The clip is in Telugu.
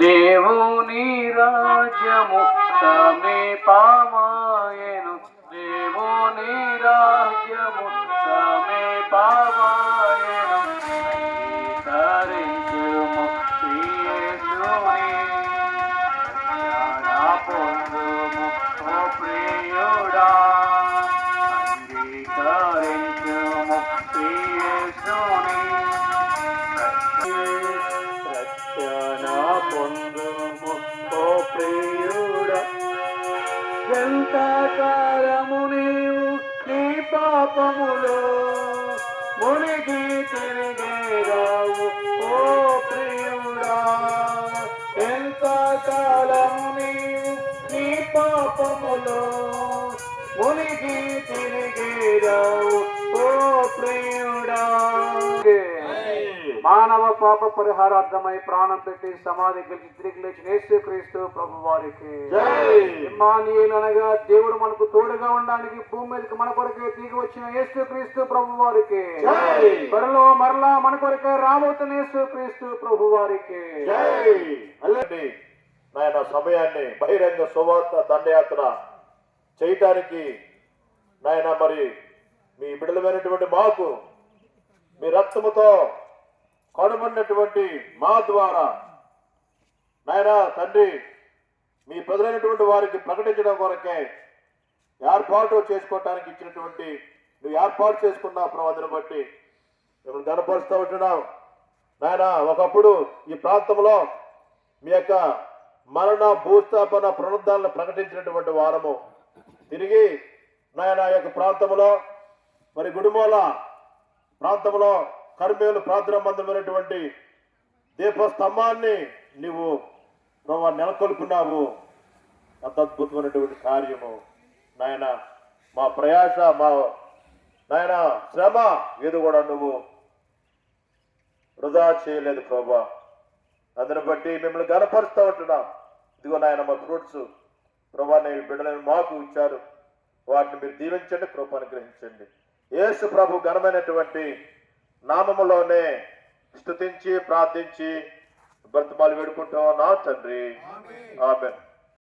దేవుని రాజ్యము సమీపమాయెను, దేవుని రాజ్యము సమీపమాయెను. అంగీకరించుము యేసుని, రక్షణ పొందుము ఓ ప్రియుడా. అంగీకరించుము యేసుని, రక్షణ పొందుము ఓ ప్రియుడా. ఎంతకాలము నీవు నీ పాపములో మునిగి తిరిగేరావు ఓ ప్రియుడా. ఎంతకాలము నీవు నీ పాపములో మునిగి తిరిగేరావు ఓ ప్రియుడా. మానవ పాప పరిహారార్థమై ప్రాణం పెట్టి సమాధి గెలిచి తిరిగి లేచిన యేసుక్రీస్తు ప్రభు వారికి ఇమ్మానుయేలు అనగా దేవుడు మనకు తోడుగా ఉండడానికి భూమి మీదకి మన కొరకే దిగి వచ్చిన యేసుక్రీస్తు ప్రభు వారికి, త్వరలో మరలా మన కొరకే రాబోతున్న యేసుక్రీస్తు ప్రభు వారికి. నాయన సమయాన్ని బహిరంగ సువార్త దండయాత్ర చేయటానికి నాయన మరి మీ బిడ్డలమైనటువంటి మాకు మీ రక్తముతో కనుమన్నటువంటి మా ద్వారా నాయన తండ్రి మీ ప్రజలైనటువంటి వారికి ప్రకటించడం కొరకే ఏర్పాటు చేసుకోవటానికి ఇచ్చినటువంటి నువ్వు ఏర్పాటు చేసుకున్న ప్రవర్తన బట్టి మిమ్మల్ని కనపరుస్తూ ఉంటున్నావు నాయన. ఒకప్పుడు ఈ ప్రాంతంలో మీ యొక్క మరణ భూస్థాపన పునరుద్ధాలను ప్రకటించినటువంటి వారము తిరిగి నాయన యొక్క ప్రాంతంలో మరి గుడిమూల ప్రాంతంలో కర్మేలు ప్రార్థన మందిరమైనటువంటి దీపస్తంభాన్ని నీవు నెలకొల్పున్నావు. అంత అద్భుతమైనటువంటి కార్యము నాయన. మా ప్రయాస మా నాయన శ్రమ ఏది కూడా నువ్వు వృధా చేయలేదు ప్రభా. అందుని బట్టి మిమ్మల్ని గనపరుస్తూ ఉంటున్నాం. ఇదిగో నాయన మా ఫ్రూట్స్ ప్రభా నేను బిడ్డలను మాకు ఇచ్చారు, వాటిని మీరు దీవించండి, కృపను గ్రహించండి. యేసు ప్రభు ఘనమైనటువంటి నామములోనే స్తుతించి ప్రార్థించి బ్రతమాలు వేడుకుంటాం నా తండ్రి. ఆమేన్.